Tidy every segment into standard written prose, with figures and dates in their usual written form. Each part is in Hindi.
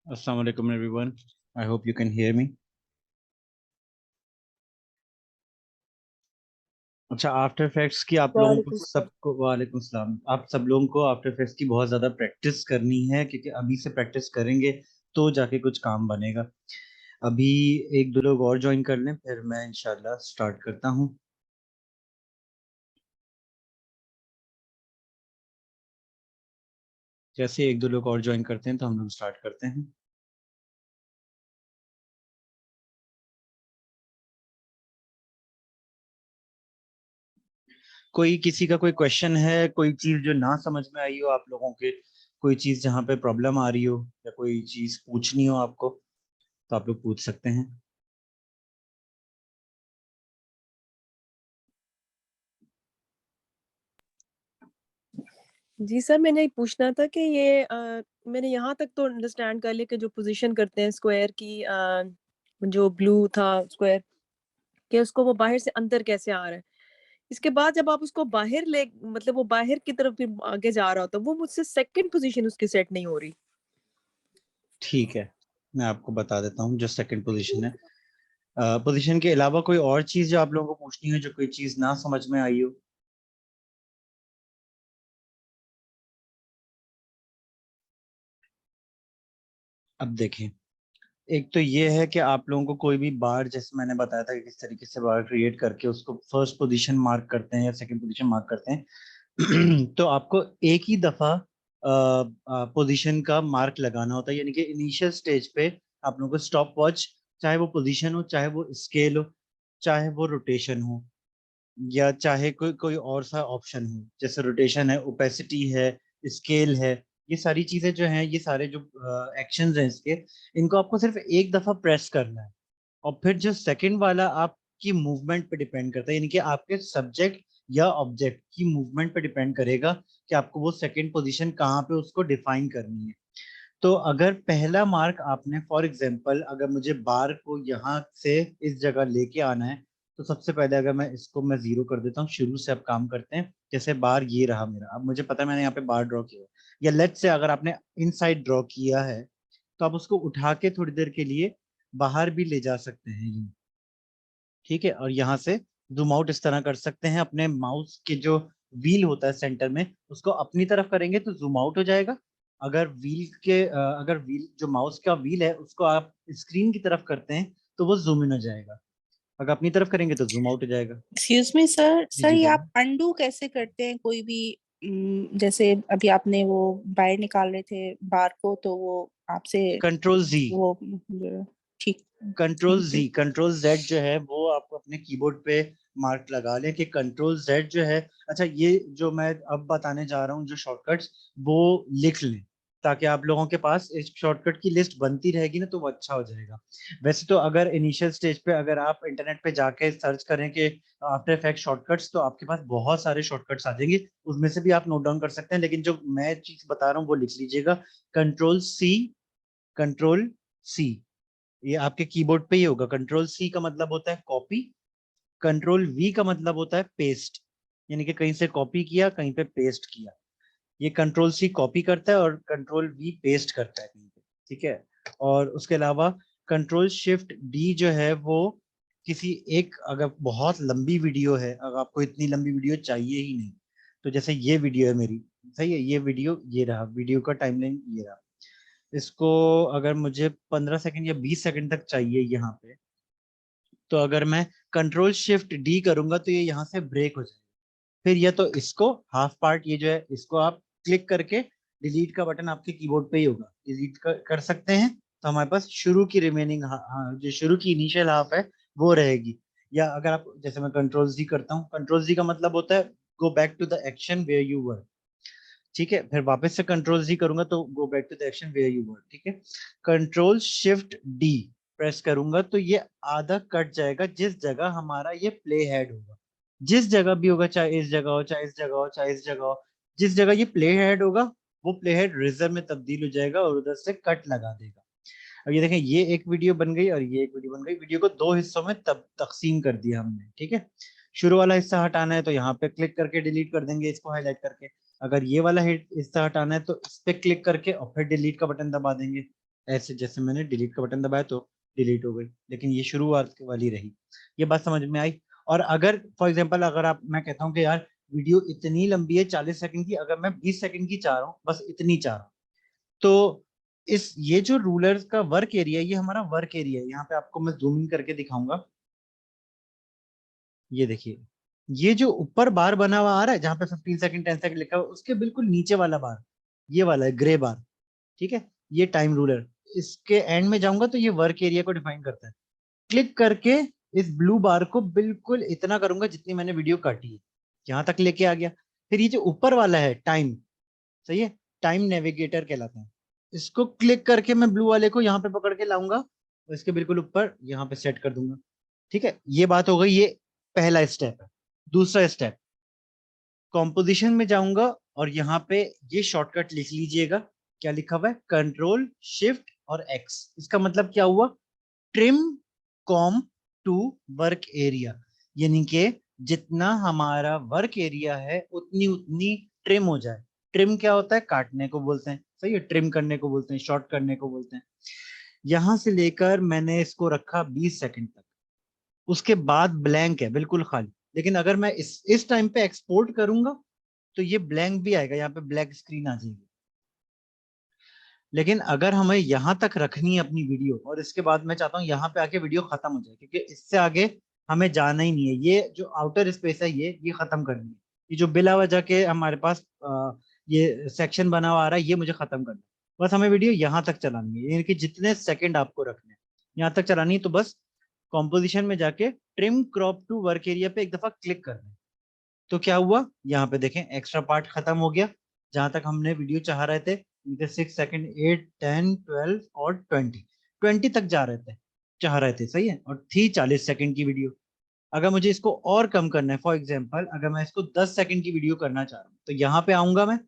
Assalamu alaikum everyone. I hope you can hear me. अच्छा, आफ्टर इफेक्ट्स की आप लोगों को वालेकुम सलाम। सबको वालेकुम सलाम। आप सब लोगों को आफ्टर इफेक्ट्स की बहुत ज़्यादा प्रैक्टिस करनी है, क्योंकि अभी से प्रैक्टिस करेंगे तो जाके कुछ काम बनेगा। अभी एक दो लोग और ज्वाइन कर लें, फिर मैं इंशाल्लाह स्टार्ट करता हूँ। जैसे एक दो लोग और ज्वाइन करते हैं तो हम लोग स्टार्ट करते हैं। कोई किसी का कोई क्वेश्चन है, कोई चीज़ जो ना समझ में आई हो आप लोगों के, कोई चीज़ जहाँ पे प्रॉब्लम आ रही हो या कोई चीज़ पूछनी हो आपको, तो आप लोग पूछ सकते हैं। जी सर, मैंने ये पूछना था कि मैंने यहाँ तक तो अंडरस्टैंड कर लिया कि जो पोजीशन करते हैं स्क्वायर की, जो ब्लू था स्क्वायर, कि उसको वो बाहर से अंदर कैसे आ रहा है। इसके बाद जब आप उसको बाहर ले, मतलब वो बाहर की तरफ फिर आगे जा रहा होता है, वो मुझसे सेकंड पोजीशन उसकी सेट नहीं हो रही। ठीक है, मैं आपको बता देता हूँ जो सेकंड पोजीशन है। पोजीशन के अलावा कोई और चीज जो आप लोगों को पूछनी हो, जो कोई चीज ना समझ में आई हो। अब देखें, एक तो ये है कि आप लोगों को कोई भी बार, जैसे मैंने बताया था कि किस तरीके से बार क्रिएट करके उसको फर्स्ट पोजीशन मार्क करते हैं या सेकंड पोजीशन मार्क करते हैं तो आपको एक ही दफा पोजीशन का मार्क लगाना होता है, यानी कि इनिशियल स्टेज पे आप लोगों को स्टॉप वॉच, चाहे वो पोजीशन हो, चाहे वो स्केल हो, चाहे वो रोटेशन हो, या चाहे कोई कोई और सा ऑप्शन हो, जैसे रोटेशन है, ओपेसिटी है, स्केल है। ये सारी चीजें जो हैं, ये सारे जो एक्शंस हैं इसके, इनको आपको सिर्फ एक दफा प्रेस करना है। और फिर जो सेकंड वाला आपकी मूवमेंट पे डिपेंड करता है, यानी कि आपके सब्जेक्ट या ऑब्जेक्ट की मूवमेंट पे डिपेंड करेगा कि आपको वो सेकंड पोजीशन कहाँ पे उसको डिफाइन करनी है। तो अगर पहला मार्क आपने, फॉर एग्जांपल, अगर मुझे बार को यहाँ से इस जगह लेके आना है, तो सबसे पहले अगर मैं इसको मैं जीरो कर देता हूँ, शुरू से अब काम करते हैं। जैसे बार ये रहा मेरा, अब मुझे पता है मैंने यहाँ पे बार ड्रॉ किया है। या लेट्स से अगर आपने इनसाइड ड्रॉ किया है, तो आप उसको उठा के थोड़ी देर के लिए बाहर भी ले जा सकते हैं यूं। ठीक है, और यहाँ से जूम आउट इस तरह कर सकते हैं। अपने माउस के जो व्हील होता है सेंटर में, उसको अपनी तरफ करेंगे तो जूम आउट हो जाएगा। अगर व्हील जो माउस का व्हील है उसको आप स्क्रीन की तरफ करते हैं, तो वो जूम इन हो जाएगा। अगर अपनी तरफ करेंगे तो जूम आउट हो जाएगा। एक्सक्यूज मी सर, जी जी ये आप बोलिए। अंडू कैसे करते हैं कोई भी? जैसे अभी आपने वो बाहर निकाल रहे थे बार को, तो वो आपसे कंट्रोल जी, वो ठीक। Control thank you. जी, कंट्रोल जेड जो है वो आपको अपने कीबोर्ड पे मार्क लगा लें कि कंट्रोल जेड जो है। अच्छा, ये जो मैं अब बताने जा रहा हूँ जो शॉर्टकट्स, वो लिख लें, ताकि आप लोगों के पास इस शॉर्टकट की लिस्ट बनती रहेगी ना, तो वो अच्छा हो जाएगा। वैसे तो अगर इनिशियल स्टेज पे अगर आप इंटरनेट पे जाके सर्च करें कि आफ्टर इफेक्ट शॉर्टकट्स, तो आपके पास बहुत सारे शॉर्टकट्स आ जाएंगे, उसमें से भी आप नोट डाउन कर सकते हैं। लेकिन जो मैं चीज बता रहा हूँ वो लिख लीजिएगा। कंट्रोल सी, कंट्रोल सी, ये आपके कीबोर्ड पे ही होगा। कंट्रोल सी का मतलब होता है कॉपी, कंट्रोल वी का मतलब होता है पेस्ट, यानी कि कहीं से कॉपी किया कहीं पे पेस्ट किया। ये कंट्रोल सी कॉपी करता है और कंट्रोल वी पेस्ट करता है कहीं पे। ठीक है, और उसके अलावा कंट्रोल शिफ्ट डी जो है वो किसी एक, अगर बहुत लंबी वीडियो है, अगर आपको इतनी लंबी वीडियो चाहिए ही नहीं, तो जैसे ये वीडियो है मेरी, सही है, ये वीडियो ये रहा, वीडियो का टाइमलाइन ये रहा, इसको अगर मुझे 15 सेकंड या 20 सेकंड तक चाहिए यहाँ पे, तो अगर मैं कंट्रोल शिफ्ट डी करूंगा तो ये यहाँ से ब्रेक हो जाएगा। फिर या तो इसको हाफ पार्ट, ये जो है इसको आप क्लिक करके, डिलीट का बटन आपके कीबोर्ड पे ही होगा, डिलीट कर सकते हैं, तो हमारे पास शुरू की रिमेनिंग, जो शुरू की इनिशियल हाफ है वो रहेगी। या अगर आप, जैसे मैं कंट्रोल जी करता हूँ, कंट्रोल जी का मतलब होता है go back to the action where you were. ठीक है, फिर वापस से कंट्रोल जी करूंगा तो go back to the action where you were. ठीक है, कंट्रोल शिफ्ट डी प्रेस करूंगा तो ये आधा कट जाएगा, जिस जगह हमारा ये प्ले हेड होगा, जिस जगह भी होगा, चाहे इस जगह हो, चाहे इस जगह हो, चाहे इस जगह हो, जिस जगह ये प्ले हेड होगा, वो प्ले हेड रिजर में तब्दील हो जाएगा और उधर से कट लगा देगा। अब ये देखें, ये एक वीडियो बन गई और ये एक वीडियो बन गई। वीडियो को दो हिस्सों में तब तकसीम कर दिया हमने। ठीक है, शुरू वाला हिस्सा हटाना है तो यहाँ पे क्लिक करके डिलीट कर देंगे इसको हाईलाइट करके। अगर ये वाला हिस्सा हटाना है तो इस पे क्लिक करके और फिर डिलीट का बटन दबा देंगे। ऐसे जैसे मैंने डिलीट का बटन दबाया तो डिलीट हो गई, लेकिन ये शुरुआत वाली रही। ये बात समझ में आई। और अगर फॉर एग्जांपल अगर आप, मैं कहता हूँ कि यार वीडियो इतनी लंबी है 40 सेकंड की, अगर मैं 20 सेकंड की चाह रहा हूँ, बस इतनी चाह रहा हूँ, तो इस ये जो रूलर का वर्क एरिया, ये हमारा वर्क एरिया है। यहाँ पे आपको मैं जूम इन करके दिखाऊंगा। ये देखिए, ये जो ऊपर बार बना हुआ आ रहा है जहाँ पे 15 सेकंड 10 सेकंड लिखा हुआ है, उसके बिल्कुल नीचे वाला बार ये वाला है, ग्रे बार। ठीक है, ये टाइम रूलर। इसके एंड में जाऊंगा तो ये वर्क एरिया को डिफाइन करता है। क्लिक करके इस ब्लू बार को बिल्कुल इतना करूंगा जितनी मैंने वीडियो काटी है, यहाँ तक लेके आ गया। फिर ये जो ऊपर वाला है टाइम, सही है, टाइम नेविगेटर कहलाता है। इसको क्लिक करके मैं ब्लू वाले को यहाँ पे पकड़ के लाऊंगा और इसके बिल्कुल ऊपर यहाँ पे सेट कर दूंगा। ठीक है, ये बात हो गई, ये पहला स्टेप है। दूसरा स्टेप, कॉम्पोजिशन में जाऊंगा और यहाँ पे ये शॉर्टकट लिख लीजिएगा। क्या लिखा हुआ है? कंट्रोल शिफ्ट और एक्स। इसका मतलब क्या हुआ? Trim comp to work area, यानी कि जितना हमारा वर्क एरिया है उतनी उतनी ट्रिम हो जाए। ट्रिम क्या होता है? काटने को बोलते हैं, सही है, ट्रिम करने को बोलते हैं, शॉर्ट करने को बोलते हैं। यहां से लेकर मैंने इसको रखा 20 सेकंड तक, उसके बाद ब्लैंक है, बिल्कुल खाली। लेकिन अगर मैं इस टाइम पे एक्सपोर्ट करूंगा तो ये ब्लैंक भी आएगा, यहाँ पे ब्लैक स्क्रीन आ जाएगी। लेकिन अगर हमें यहाँ तक रखनी है अपनी वीडियो और इसके बाद मैं चाहता हूँ यहाँ पे आके वीडियो खत्म हो जाए, क्योंकि इससे आगे हमें जाना ही नहीं है। ये जो आउटर स्पेस है ये खत्म करनी है। ये जो बिला वजह के हमारे पास ये सेक्शन बना हुआ आ रहा है, ये मुझे खत्म करना है। बस हमें वीडियो यहाँ तक चलानी है, यानी कि जितने सेकंड आपको रखने हैं यहाँ तक चलानी है। तो बस कॉम्पोजिशन में जाके trim crop to work area पे एक दफा क्लिक करना है। तो क्या हुआ? यहाँ पे देखें, एक्स्ट्रा पार्ट खत्म हो गया। जहां तक हमने वीडियो चाह रहे थे, 6 सेकंड, 8, 10, 12 और 20 तक जा रहे थे, चाह रहे थे, सही है। और थी 40 सेकंड की वीडियो। अगर मुझे इसको और कम करना है, फॉर एग्जाम्पल अगर मैं इसको 10 सेकंड की वीडियो करना चाह रहा हूँ, तो यहाँ पे आऊंगा मैं।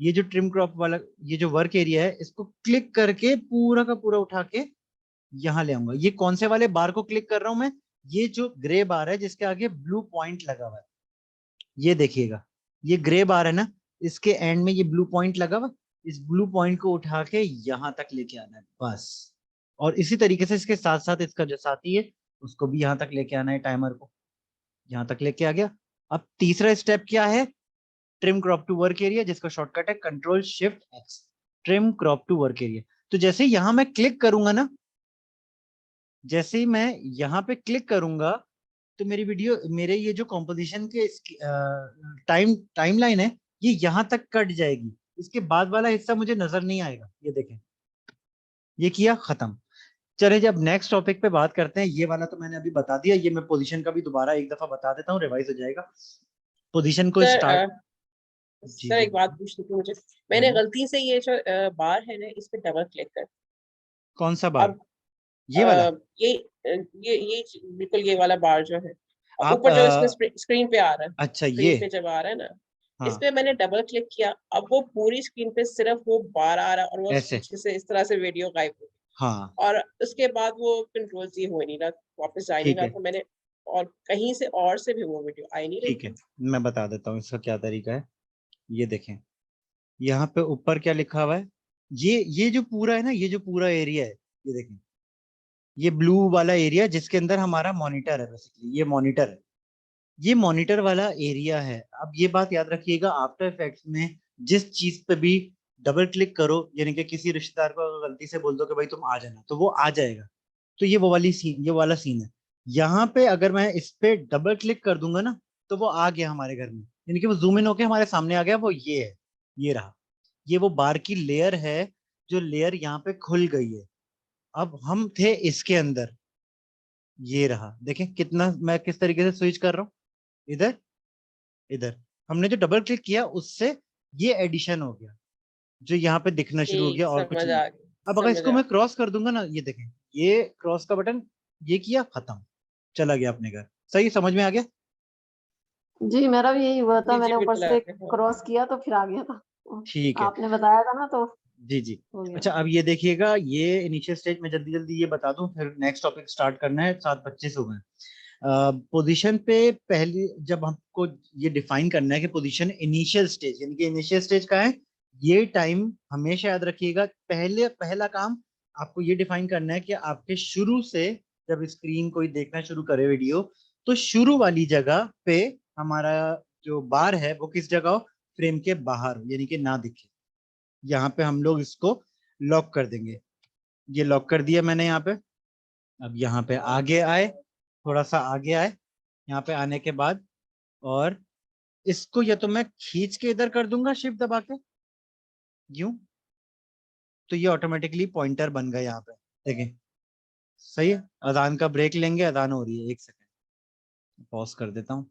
ये जो ट्रिम क्रॉप वाला, ये जो वर्क एरिया है, इसको क्लिक करके पूरा का पूरा उठा के यहाँ ले आऊंगा। ये कौन से वाले बार को क्लिक कर रहा हूं मैं? ये जो ग्रे बार है जिसके आगे ब्लू पॉइंट लगा हुआ है, ये देखिएगा, ये ग्रे बार है ना, इसके एंड में ये ब्लू पॉइंट लगा हुआ। इस ब्लू पॉइंट को उठा के यहाँ तक लेके आना है बस। और इसी तरीके से इसके साथ साथ इसका जो साथी है उसको भी यहाँ तक लेके आना है, टाइमर को यहाँ तक लेके आ गया। अब तीसरा स्टेप क्या है? Trim crop to work area, जिसका शॉर्टकट है control shift X. Trim crop to work area. तो जैसे ही यहाँ मैं क्लिक करूंगा ना, जैसे ही मैं यहाँ पे क्लिक करूंगा, तो मेरी वीडियो, मेरे ये जो कॉम्पोजिशन के टाइमलाइन है, ये यहाँ तक कट जाएगी। इसके बाद वाला हिस्सा मुझे नजर नहीं आएगा। ये देखें, ये किया, खत्म। चले जब नेक्स्ट टॉपिक पे बात करते हैं। ये वाला तो मैंने अभी बता दिया, ये मैं पोजीशन का भी दोबारा एक दफा बता देता हूँ, रिवाइज हो जाएगा। पोजीशन को सर स्टार्ट, जी सर जी एक बात पूछनी थी मुझे। मैंने बोलिए। गलती से ये जो बार है ना, इस पे डबल क्लिक कर। कौन सा बार? अब ये वाला? ये बिल्कुल ये वाला बार जो है, और आप ऊपर जो इसमें स्क्रीन पे आ रहा है, अच्छा, स्क्रीन पे जब आ रहा है ना, इस हाँ, पे मैंने डबल क्लिक किया। अब वो पूरी स्क्रीन पे सिर्फ वो बार आ रहा है, और वो ऐसे, पीछे से इस तरह से वीडियो गायब हो गई। हाँ, और उसके बाद वो कंट्रोल जी हो ही नहीं रहा, वापस जा ही नहीं ठीक रहा है, था। मैंने और कहीं से और से भी वो वीडियो आ ही नहीं रही ठीक है, थी। मैं बता देता हूँ इसका क्या तरीका है। ये देखें, यहाँ पे ऊपर क्या लिखा हुआ है? ये जो पूरा है ना, ये जो पूरा एरिया है, ये देखें, ये ब्लू वाला एरिया जिसके अंदर हमारा मॉनिटर है, बेसिकली ये मॉनिटर है। ये मॉनिटर वाला एरिया है। अब ये बात याद रखिएगा, आफ्टर इफेक्ट्स में जिस चीज पे भी डबल क्लिक करो, यानी कि किसी रिश्तेदार को अगर गलती से बोल दो कि भाई तुम आ जाना, तो वो आ जाएगा। तो ये वो वाली सीन, ये वाला सीन है। यहाँ पे अगर मैं इस पे डबल क्लिक कर दूंगा ना, तो वो आ गया हमारे घर में, यानी कि वो जूम इन होके हमारे सामने आ गया। वो ये है, ये रहा, ये वो बार की लेयर है, जो लेयर यहाँ पे खुल गई है। अब हम थे इसके अंदर, ये रहा, देखें कितना मैं किस तरीके से स्विच कर रहा हूँ, इधर इधर। हमने जो डबल क्लिक किया उससे ये एडिशन हो गया, जो यहाँ पे दिखना शुरू हो ठीक, गया, और कुछ समझ नहीं। आ गई, अब अगर समझ इसको आ मैं क्रॉस कर दूंगा ना, ये देखें, ये क्रॉस का बटन, ये किया, खत्म, चला गया अपने घर। सही, समझ में आ गया? जी, मेरा भी यही हुआ था, जी, जी, मैंने ऊपर बिल्कुल आ से गया। क्रॉस किया तो फिर आ गया था। ठीक है, आपने बताया था ना तो जी जी। हो गया। अच्छा, अब ये देखिएगा, ये इनिशियल स्टेज में जल्दी जल्दी ये बता दूं, फिर नेक्स्ट टॉपिक स्टार्ट करना है, 7:25 हो गए। पोजीशन पे पहली, जब हमको ये डिफाइन करना है कि पोजीशन इनिशियल स्टेज, यानी कि इनिशियल स्टेज का है, ये टाइम हमेशा याद रखिएगा। पहला काम आपको ये डिफाइन करना है कि आपके शुरू से जब स्क्रीन कोई देखना शुरू करे वीडियो, तो शुरू वाली जगह पे हमारा जो बार है वो किस जगह हो, फ्रेम के बाहर हो, यानी कि ना दिखे। यहाँ पे हम लोग इसको लॉक कर देंगे। ये लॉक कर दिया मैंने यहाँ पे। अब यहाँ पे आगे आए, थोड़ा सा आगे आए, यहाँ पे आने के बाद और इसको या तो मैं खींच के इधर कर दूंगा शिफ्ट दबा के, यूं, तो ये ऑटोमेटिकली पॉइंटर बन गया यहाँ पे। देखें, सही है। अजान का ब्रेक लेंगे, अजान हो रही है, 1 सेकंड पॉज कर देता हूँ।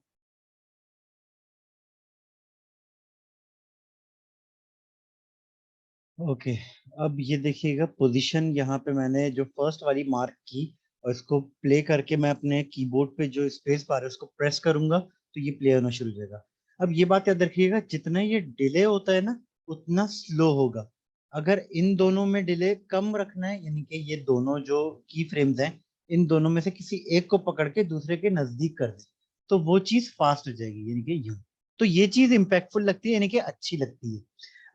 ओके, अब ये देखिएगा पोजीशन यहाँ पे मैंने जो फर्स्ट वाली मार्क की और इसको प्ले करके मैं अपने कीबोर्ड पे जो स्पेस बार है उसको प्रेस करूंगा तो ये प्ले होना शुरू हो जाएगा। अब ये बात याद रखिएगा, जितना ये डिले होता है ना उतना स्लो होगा। अगर इन दोनों में डिले कम रखना है, यानी कि ये दोनों जो की फ्रेम्स हैं इन दोनों में से किसी एक को पकड़ के दूसरे के नजदीक कर दे तो वो चीज फास्ट हो जाएगी, यानी कि यूं। तो ये चीज इम्पैक्टफुल लगती है, यानी कि अच्छी लगती है।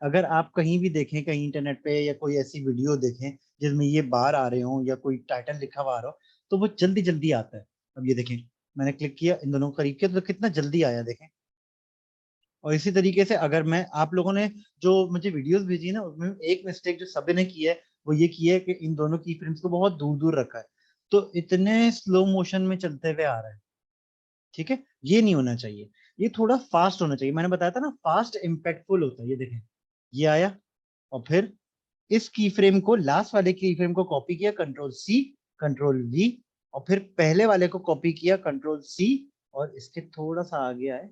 अगर आप कहीं भी देखें, कहीं इंटरनेट पे या कोई ऐसी वीडियो देखें जिसमें ये बार आ रहे हो या कोई टाइटल लिखा हुआ आ रहा हो तो वो जल्दी जल्दी आता है। अब ये देखें, मैंने क्लिक किया, इन दोनों को करीब किया तो कितना जल्दी आया, देखें। और इसी तरीके से अगर मैं, आप लोगों ने जो मुझे वीडियोस भेजी ना उसमें एक मिस्टेक जो सभी ने की है वो ये की है कि इन दोनों की फ्रेम्स को बहुत दूर दूर रखा है, तो इतने स्लो मोशन में चलते हुए आ रहा है। ठीक है, ये नहीं होना चाहिए, ये थोड़ा फास्ट होना चाहिए। मैंने बताया था ना, फास्ट इम्पैक्टफुल होता है। ये देखें, ये आया और फिर इस की फ्रेम को, लास्ट वाले की फ्रेम को कॉपी किया, कंट्रोल सी, कंट्रोल वी, और फिर पहले वाले को कॉपी किया, कंट्रोल सी, और इसके थोड़ा सा आगे आए,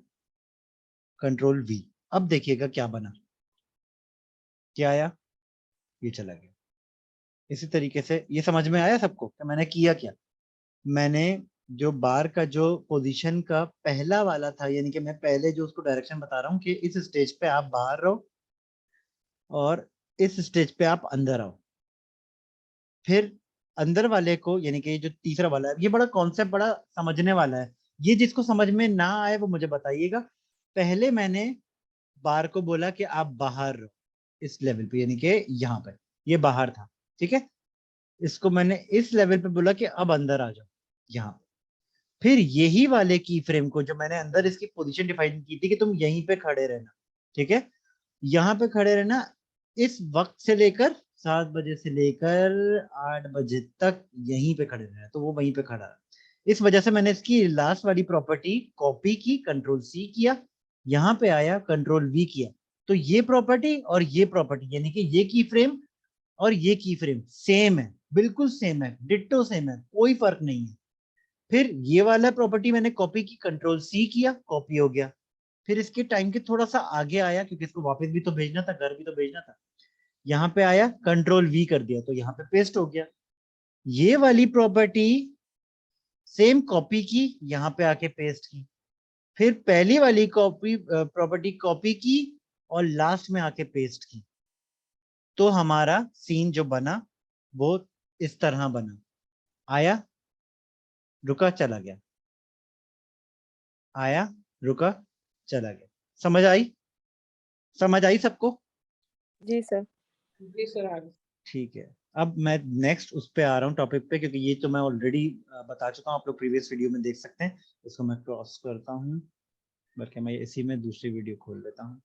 कंट्रोल वी। अब देखिएगा क्या बना, क्या आया, ये चला गया। इसी तरीके से ये समझ में आया सबको कि मैंने किया क्या। मैंने जो बार का जो पोजीशन का पहला वाला था, यानी कि मैं पहले जो उसको डायरेक्शन बता रहा हूँ कि इस स्टेज पे आप बाहर रहो और इस स्टेज पे आप अंदर आओ, फिर अंदर वाले को, यानी कि जो तीसरा वाला है, ये बड़ा कॉन्सेप्ट बड़ा समझने वाला है। ये जिसको समझ में ना आए वो मुझे बताइएगा। पहले मैंने बार को बोला कि आप बाहर रहो इस लेवल पे, यानी कि यहाँ पे ये बाहर था, ठीक है। इसको मैंने इस लेवल पे बोला कि अब अंदर आ जाओ यहाँ पे। फिर यही वाले की फ्रेम को जो मैंने अंदर इसकी पोजीशन डिफाइन की थी कि तुम यहीं पे खड़े रहना, ठीक है, यहाँ पे खड़े रहना इस वक्त से लेकर 7 बजे से लेकर 8 बजे तक यहीं पे खड़े रहना, तो वो वहीं पे खड़ा है। इस वजह से मैंने इसकी लास्ट वाली प्रॉपर्टी कॉपी की, कंट्रोल सी किया, यहाँ पे आया, कंट्रोल वी किया, तो ये प्रॉपर्टी और ये प्रॉपर्टी, यानी कि ये की फ्रेम और ये की फ्रेम सेम है, बिल्कुल सेम है, डिट्टो सेम है, कोई फर्क नहीं है। फिर ये वाला प्रॉपर्टी मैंने कॉपी की, कंट्रोल सी किया, कॉपी हो गया। फिर इसके टाइम के थोड़ा सा आगे आया क्योंकि इसको वापस भी तो भेजना था, घर भी तो भेजना था, यहाँ पे आया, कंट्रोल वी कर दिया तो यहाँ पे पेस्ट हो गया। ये वाली प्रॉपर्टी सेम कॉपी की, यहाँ पे आके पेस्ट की, फिर पहली वाली कॉपी प्रॉपर्टी कॉपी की और लास्ट में आके पेस्ट की, तो हमारा सीन जो बना वो इस तरह बना। आया, रुका, चला गया, आया, रुका, चला गया। समझ आई, समझ आई सबको? जी सर। जी सर, आगे। ठीक है, अब मैं नेक्स्ट उस पे आ रहा हूँ टॉपिक पे, क्योंकि ये तो मैं ऑलरेडी बता चुका हूँ, आप लोग प्रीवियस वीडियो में देख सकते हैं। इसको मैं क्रॉस करता हूँ, बल्कि मैं इसी में दूसरी वीडियो खोल लेता हूँ।